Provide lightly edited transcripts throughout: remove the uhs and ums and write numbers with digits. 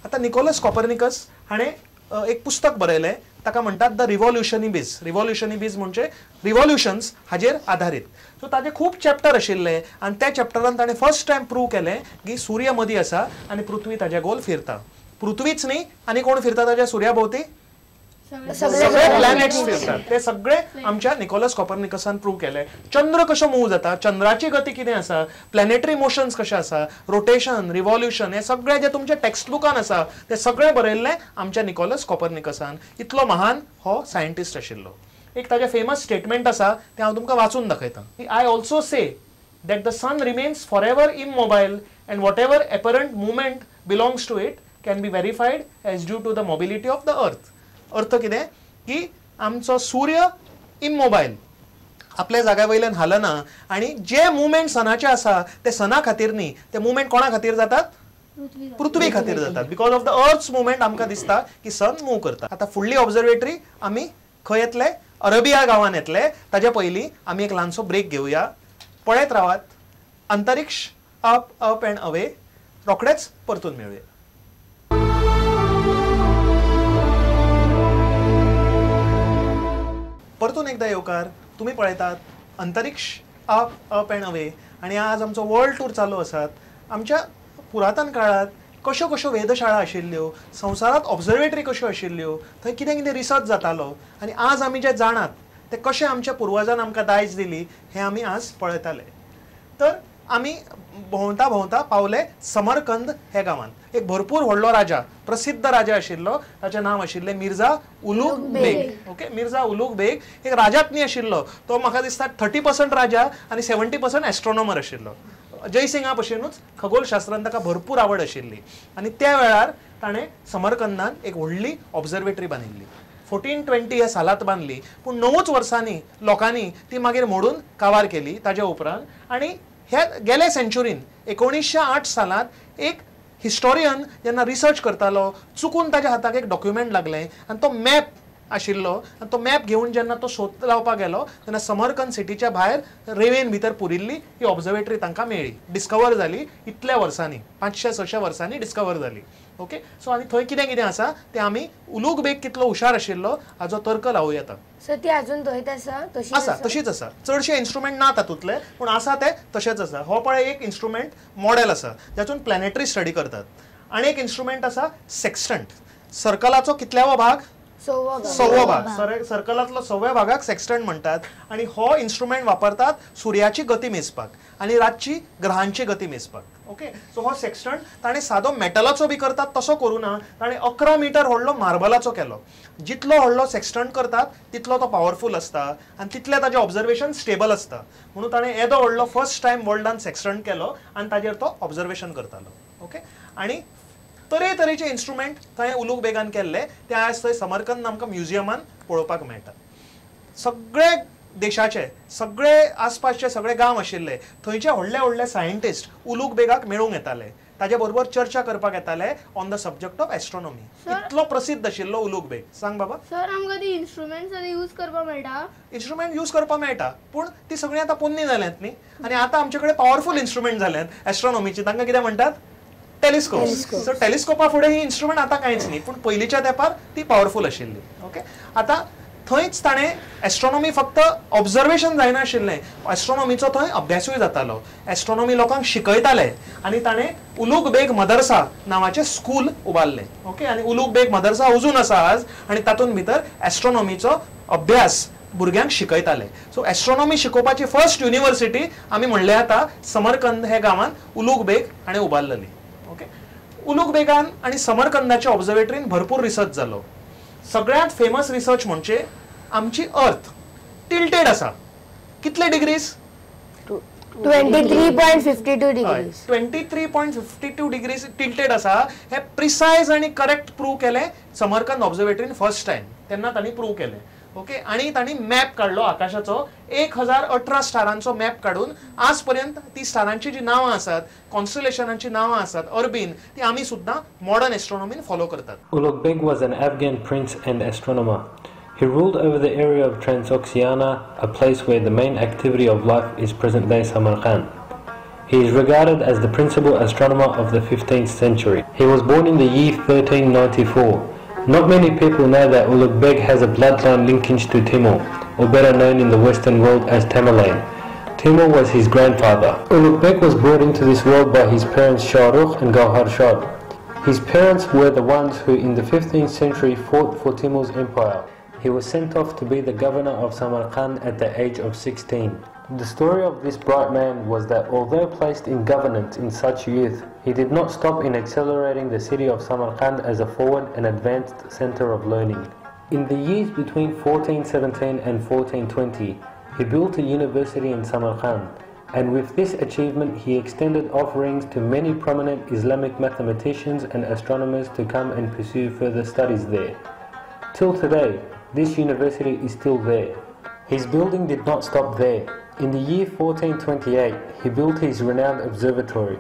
आता Nicolas Copernicus हाणें एक पुस्तक बरयलें, ताका म्हणटात द रिव्हॉल्युशनिबीज. रिव्हॉल्युशनिबीज म्हणजे रिव्हॉल्युशन्स हाजेर आधारीत. सो ताजे खूब चॅप्टर आशिल्ले आनी त्या चॅप्टरान ताणें फर्स्ट टायम प्रूव केलें की सूर्य मदीं आसा आनी पृथ्वी ताज्या गोल फिरता. पृथ्वीच न्ही आनी कोण फिरता ताज्या सुर्या भोंवती? सगळे प्लॅनेट्स फिरतात. ते सगळे आमच्या निकोलस कॉपर्निकसान प्रूव केले. चंद्र कशो मूव जाता, चंद्राची गती कितें आसा, प्लॅनेटरी मोशन्स कशे आसा, रोटेशन, रिव्हॉल्युशन, हे सगळे जे तुमच्या टेक्स्ट बुकान आसा ते सगळे बरयल्ले आमच्या निकोलस कॉपर्निकसान. इतलो महान हो सायंटिस्ट आशिल्लो. एक ताजे फेमस स्टेटमेंट आसा ते हांव तुमकां वाचून दाखयतां. I also say that the sun remains forever immobile and whatever apparent movement belongs to it can be verified as due to the mobility of the earth. अर्थ कितें की आमचो सूर्य इमोबायल, आपल्या जाग्या वयल्यान हालना आनी जे मुवमेंट सनाचे आसा ते सना खातीर न्ही, ते मुवमेंट कोणा खातीर जातात? पृथ्वी खातीर जातात. Because of the earth's movement आमकां दिसता की सन मूव करता. आतां फुडली ऑब्झर्वेटरी आमी खंय येतले? अरेबिया गांवांत येतले. ताच्या पयलीं आमी एक ल्हानसो ब्रेक घेवया. पळयत रावात. अंतरिक्ष अप अप एंड अवे. रोखडेच परतून मेळुया. परतून एकदा येवकार. तुम्ही पळयतात अंतरिक्ष अप अप एंड अवे. आणि आज आमचो वर्ल्ड टूर चालू आसात. आमच्या पुरातन काळात कश्यो कश्यो वेधशाळा आशिल्ल्यो, संवसारांत ऑब्झर्वेटरी कश्यो आशिल्ल्यो, थंय कितें कितें रिसर्च जातालो आनी आज आमी जे जाणात ते कशें आमच्या पुर्वजान आमकां दायज दिली हें आमी आज पळयताले. तर आमी भोंवता भोंवता पावले समरकंद हे गांवांत. एक भरपूर व्हडलो राजा, प्रसिद्ध राजा आशिल्लो. ताचें नांव आशिल्लें मिर्झा उलुग बेग. ओके, मिर्झा उलुग बेग एक राजाच न्ही आशिल्लो. तो म्हाका दिसता 30% राजा आनी 70% एस्ट्रॉनॉमर आशिल्लो. जयसिंगा भशेनूच खगोलशास्त्रांत ताका भरपूर आवड आशिल्ली. आनी त्या वेळार ताणें समरकंदांत एक व्हडली ऑब्झर्वेटरी बांदिल्ली. 1420 ह्या सालांत बांदली, पूण 9 वर्सांनी लोकांनी ती मागीर मोडून काबार केली ताच्या उपरांत. आनी ह्या गेल्या सेंच्युरीन 1908 सालांत एक हिस्टोरियन जेन्ना रिसर्च करतालो, चुकून ताच्या हाताक एक डॉक्युमेंट लागलें आनी तो मॅप आशिल्लो. आनी तो मॅप घेवन जेन्ना तो सोद लावपाक गेलो तेन्ना समरकंद सिटीच्या भायर रेवेन भितर पुरिल्ली ही ऑब्झर्वेटरी तांकां मेळ्ळी. डिस्कवर जाली इतल्या वर्सांनी, 500-600 वर्सांनी डिस्कवर जाली. ओके, सो आनी थंय कितें कितें आसा ते आमी उलूग बेग कितलो हुशार आशिल्लो हाचो तर्क लावूं येता. सो ती अजून थंयच आसा? तशीच आसा. चडशे इन्स्ट्रुमेंट ना तातूंतले, पूण आसा ते तशेंच आसा. हो पळय एक इन्स्ट्रुमेंट मॉडेल आसा जातून प्लॅनेटरी स्टडी करतात. आनी एक इन्स्ट्रुमेंट आसा सेक्स्टंट. सर्कलाचो कितल्यावो भाग? 6वो भाग. सर्कलांतलो 6व्या भागाक सेक्स्टंट म्हणटात. आनी हो इन्स्ट्रुमेंट वापरतात सुर्याची गती मेजपाक आनी रातची ग्रहांची गती मेजपाक. ओके, सो हो सेक्स्टंट ताणें सादो मेटलाचो बी करतात तसो करूं ना, ताणें 11 मिटर व्हडलो मार्बलाचो केलो. जितलो व्हडलो सेक्स्टंट करतात तितलो तो पावरफूल आसता आनी तितलें ताजें ऑब्झर्वेशन स्टेबल आसता. म्हणून ताणें येदो व्हडलो फर्स्ट टायम वर्ल्डान सेक्स्टंट केलो आनी ताजेर तो ऑब्झर्वेशन करतालो. ओके, आनी तरेतरेचे इन्स्ट्रुमेंट थंय उलूग बेगान केल्ले ते आज थंय समरकंद आमकां म्युजियमान पळोवपाक मेळटात. सगळे देशाचे, सगळे आसपासचे सगळे गांव आशिल्ले थंयचे व्हडले व्हडले सायंटिस्ट उलूग बेगाक मेळूंक येताले. ताजे बरोबर चर्चा करपाक येताले on the subject of astronomy. इतलो प्रसिद्ध आशिल्लो उलूग बेग. सांग बाबा. सर, आमकां ती इन्स्ट्रुमेंट्स यूज करपाक मेळटा? इन्स्ट्रुमेंट यूज करपाक मेळटा, पूण ती सगळीं आतां पोन्नी जाल्यांत न्ही. आनी आतां आमचे कडेन पॉवरफूल इन्स्ट्रुमेंट जाल्यांत एस्ट्रॉनॉमीची. तांकां कितें म्हणटात? टेलिस्कोप. सो टेलिस्कोपा फुडें ही इन्स्ट्रुमेंट आतां कांयच न्ही, पूण पयलींच्या तेंपार ती पॉवरफूल आशिल्ली. ओके, आतां थंयच ताणें एस्ट्रॉनॉमी फक्त ऑब्झर्वेशन जायनाशिल्लें, एस्ट्रॉनॉमीचो थंय अभ्यासूय जातालो. एस्ट्रॉनॉमी लोकांक शिकयताले आनी ताणें उलूग बेग मदरसा नांवाचें स्कूल उबारलें. ओके, आनी उलूग बेग मदरसा अजून आसा आज आनी तातूंत भितर एस्ट्रॉनॉमीचो अभ्यास भुरग्यांक शिकयताले. सो एस्ट्रॉनॉमी शिकोवपाची फर्स्ट युनिवर्सिटी आमी म्हणले आतां समरकंद हे गांवांत उलूग बेग हाणें उबारलेली. ओके, उलूग बेगान आनी समरकंदाच्या ऑब्झर्वेटरीन भरपूर रिसर्च जालो. सगळ्यांत फेमस रिसर्च म्हणजे आमची अर्थ टिल्टेड आसा. कितले डिग्रीज? 23.52 डिग्रीज. 23.52 डिग्रीज टिल्टेड आसा. हे प्रिसायज आनी करेक्ट प्रूव केलें समरकंद ऑब्झर्वेटरीन फर्स्ट टायम. तेन्ना तांणी प्रूव केलें. ओके, आनी तांणी मॅप काडलो आकाशाचो. 1018 स्टारांचो मॅप काडून आज पर्यंत ती स्टारांची जी नांवां आसात, कॉन्स्टलेशनांची नांवां आसात अर्बीन, ती आमी सुद्दां मॉडर्न एस्ट्रॉनॉमीन फॉलो करतात. Ulugh Beg was an Afghan prince and astronomer. He ruled over the area of Transoxiana, a place where the main activity of life is present-day Samarkand. He is regarded as the principal astronomer of the 15th century. He was born in the year 1394. Not many people know that Ulugh Beg has a bloodline linkage to Timur, or better known in the Western world as Tamerlane. Timur was his grandfather. Ulugh Beg was brought into this world by his parents Shah Rukh and Gauhar Shah. His parents were the ones who in the 15th century fought for Timur's empire. He was sent off to be the governor of Samarkand at the age of 16. The story of this bright man was that although placed in governance in such youth, he did not stop in accelerating the city of Samarkand as a forward and advanced center of learning. In the years between 1417 and 1420, he built a university in Samarkand, and with this achievement he extended offerings to many prominent Islamic mathematicians and astronomers to come and pursue further studies there. Till today, this university is still there. His building did not stop there. In the year 1428, he built his renowned observatory.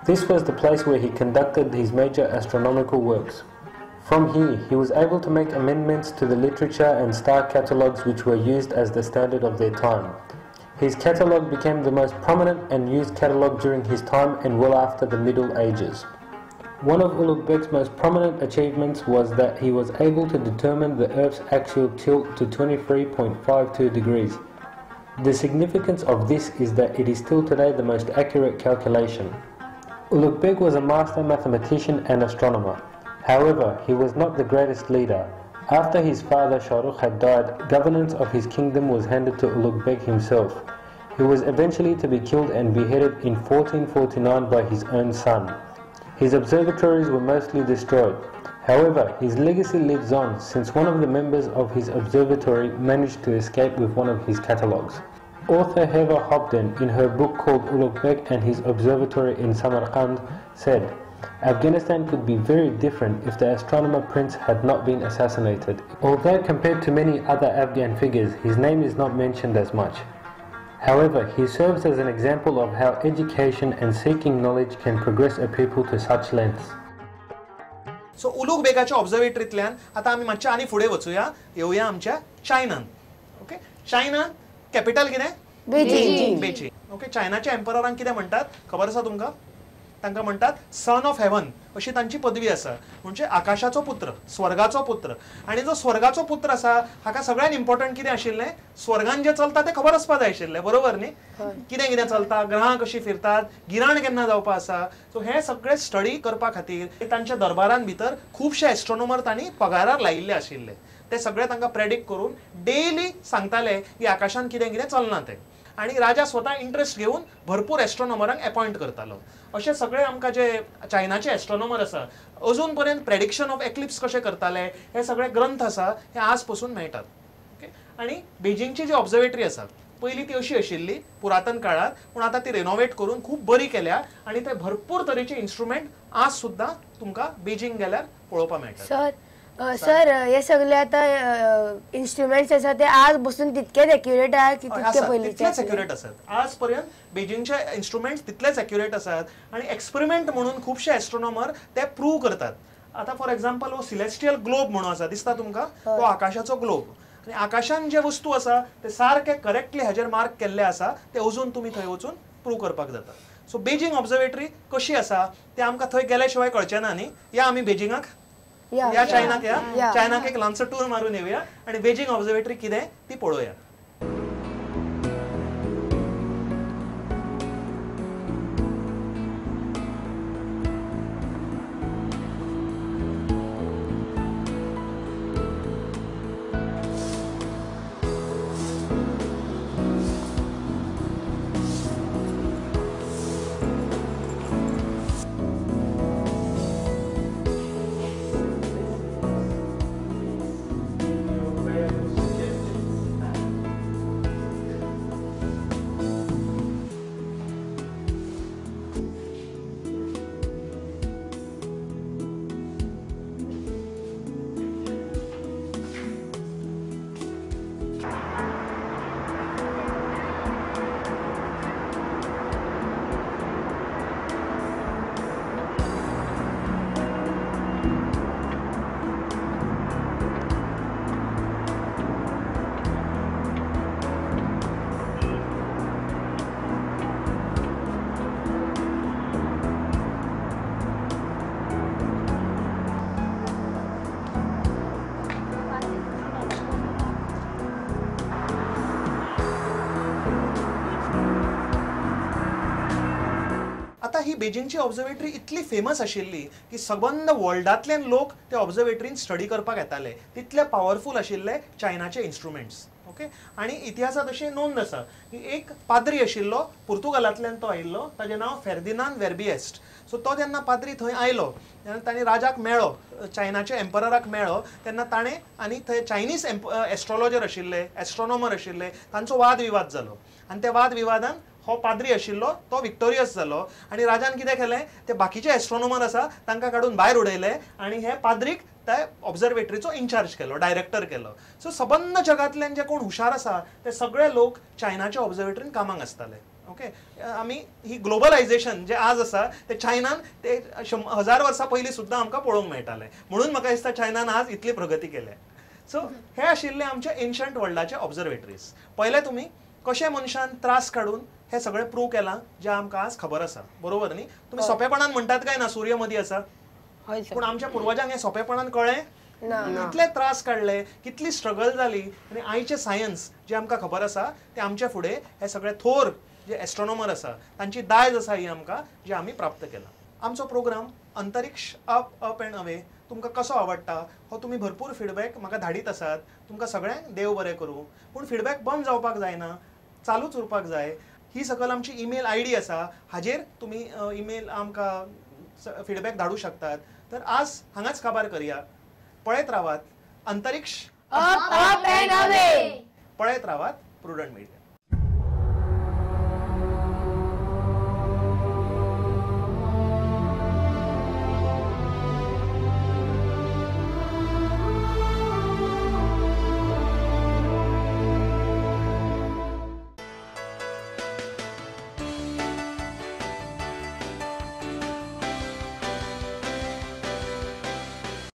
This was the place where he conducted his major astronomical works. From here, he was able to make amendments to the literature and star catalogues which were used as the standard of their time. His catalogue became the most prominent and used catalogue during his time and well after the Middle Ages. One of Ulugh Beg's most prominent achievements was that he was able to determine the Earth's axial tilt to 23.52 degrees. The significance of this is that it is still today the most accurate calculation. Ulugh Beg was a master mathematician and astronomer. However, he was not the greatest leader. After his father Shah Rukh had died, governance of his kingdom was handed to Ulugh Beg himself. He was eventually to be killed and beheaded in 1449 by his own son. His observatories were mostly destroyed. However, his legacy lives on since one of the members of his observatory managed to escape with one of his catalogues. Author Heva Hobden, in her book called Ulugh Beg and His Observatory in Samarkand, said, Afghanistan could be very different if the astronomer prince had not been assassinated. Although compared to many other Afghan figures, his name is not mentioned as much. However, he serves as an example of how education and seeking knowledge can progress a people to such lengths. So Ulugh बेगाच्या ऑब्झर्वेटरींतल्यान आता आमी मातशे आनी फुडें वचुया येवया आमच्या चायनान. ओके, चायनान कॅपिटल कितें? बेजिंग. बेजिंग. ओके, चायनाच्या एम्पररांक कितें म्हणटात खबर आसा तुमकां? तांकां म्हणटात सन ऑफ हेवन अशी तांची पदवी आसा, म्हणजे आकाशाचो पुत्र, स्वर्गाचो पुत्र. आनी जो स्वर्गाचो पुत्र आसा हाका सगळ्यान इम्पॉर्टंट कितें आशिल्लें? स्वर्गान जें चलता तें खबर आसपा जाय आशिल्लें, बरोबर न्ही? कितें कितें चलता, ग्रहां कशीं फिरतात, गिराण केन्ना जावपा आसा, सो हें सगळें स्टडी करपा खातीर तांच्या दरबारान भितर खुबशे एस्ट्रोनॉमर तांणी पगारार लायिल्ले आशिल्ले. ते सगळे तांकां प्रेडिक्ट करून डेली सांगताले की आकाशान कितें कितें चलना तें. आणि राजा स्वता इंटरेस्ट घेऊन भरपूर एस्ट्रोनॉमरांक अपॉइंट करतालो. अशे सगळे आमकां जे चायनाचे एस्ट्रोनॉमर आसा अजून पर्यंत प्रेडिक्शन ऑफ एक्लिप्स कशे करताले हे सगळे ग्रंथ आसा हे आज पासून मेळटात. ओके, आणि बेजिंगची जी ऑब्झर्वेटरी आसा पयलीं ती अशी आशिल्ली पुरातन काळात, पूण आतां ती रिनोवेट करून खूब बरी केल्या आणि ते भरपूर तरेचे इन्स्ट्रुमेंट आज सुद्दां तुमकां बेजिंग गेल्यार पळोवपाक मेळटात. सर हे सगळे आता इन्स्ट्रुमेंट्स आसा ते आज बसून तितकेच एक्युरेट आहे की तितके पयलींचे? तितलेच एक्युरेट आसात. आज पर्यंत बेजिंगचे इन्स्ट्रुमेंट्स तितलेच एक्युरेट आसात आणि एक्सपेरिमेंट म्हणून खुबशे एस्ट्रोनॉमर ते प्रूव करतात. आता फॉर एक्झाम्पल हो सिलेस्टियल ग्लोब म्हणून आसा, दिसता तुमकां? तो आकाशाचो ग्लोब. आणि आकाशान जे वस्तू आसा ते सारखे करेक्टली हाजेर मार्क केल्ले आसा, ते अजून तुम्ही थंय वचून प्रूव करपाक जाता. सो बेजिंग ऑब्झर्वेटरी कशी आसा ते आमकां थंय गेल्या शिवाय कळचें ना न्ही. या आमी बेजिंगाक या चायनाक या चायनाक एक ल्हानसो टूर मारून येवया आणि बेजिंग ऑब्झर्वेटरी कितें ती पळोवया. बेजिंगची ऑब्झर्वेटरी इतली फेमस आशिल्ली की सबंद वर्ल्डांतल्यान लोक ते ऑब्झर्वेटरीन स्टडी करपाक येताले, तितले पॉवरफूल आशिल्ले चायनाचे इन्स्ट्रुमेंट्स. ओके, आणि इतिहासात अशी नोंद आसा की एक पाद्री आशिल्लो, पुर्तुगालांतल्यान तो आयिल्लो, ताचें नांव फेर्दिनांद वेर्बिएस्ट. सो तो जेन्ना पाद्री थंय आयलो तेन्ना ताणें राजाक मेळ्ळो, चायनाच्या एम्परराक मेळ्ळो, तेन्ना ताणें आनी थंय चायनीज एस्ट्रॉलॉजर आशिल्ले, एस्ट्रॉनॉमर आशिल्ले, तांचो वाद विवाद जालो. आनी त्या वाद विवादान हो पाद्री आशिल्लो तो विक्टोरियस जालो, आनी राजान कितें केलें, ते बाकीचे एस्ट्रॉनॉमर आसा तांकां काडून भायर उडयले आनी हे पाद्रीक त्या ऑब्झर्वेटरीचो इन्चार्ज केलो, डायरेक्टर केलो. सो सबंद जगांतल्यान जे कोण हुशार आसा ते सगळे लोक चायनाच्या ऑब्झर्वेटरीन कामाक आसताले. ओके, आमी ही ग्लोबलायझेशन जे आज आसा ते चायनान ते 1000 वर्सां पयलीं सुद्दां आमकां पळोवंक मेळटालें. म्हणून म्हाका दिसता चायनान आज इतली प्रगती केल्या. सो हे आशिल्ले आमचे एन्शंट वर्ल्डाचे ऑब्झर्वेटरीज. पयले तुमी कशे मनशान त्रास काडून हे सगळें प्रूव केलां जें आमकां आज खबर आसा, बरोबर न्ही? तुमी सोंपेपणान म्हणटात काय ना सूर्य मदीं आसा, पूण आमच्या पुर्वजांक हे सोंपेपणान कळ्ळें कितले त्रास काडले, कितली स्ट्रगल जाली, आनी आयचे सायन्स जे आमकां खबर आसा ते आमच्या फुडें हे सगळे थोर जे एस्ट्रॉनॉमर आसा तांची दायज आसा ही आमकां जी आमी प्राप्त केला. आमचो प्रोग्राम अंतरिक्ष अप एंड अवे तुमकां कसो आवडटा हो तुमी भरपूर फीडबॅक म्हाका धाडीत आसात. तुमकां सगळ्यांक देव बरें करूं. पूण फीडबॅक बंद जावपाक जायना, चालूच उरपाक जाय. ही सकयल आमची ईमेल आयडी आसा, हाजेर तुमी ईमेल आमकां फीडबॅक धाडूं शकतात. तर आज हांगाच काबार करया. पळयत रावात अंतरिक्ष अप एंड अवे. पळयत रावात प्रुडंट मिडिया.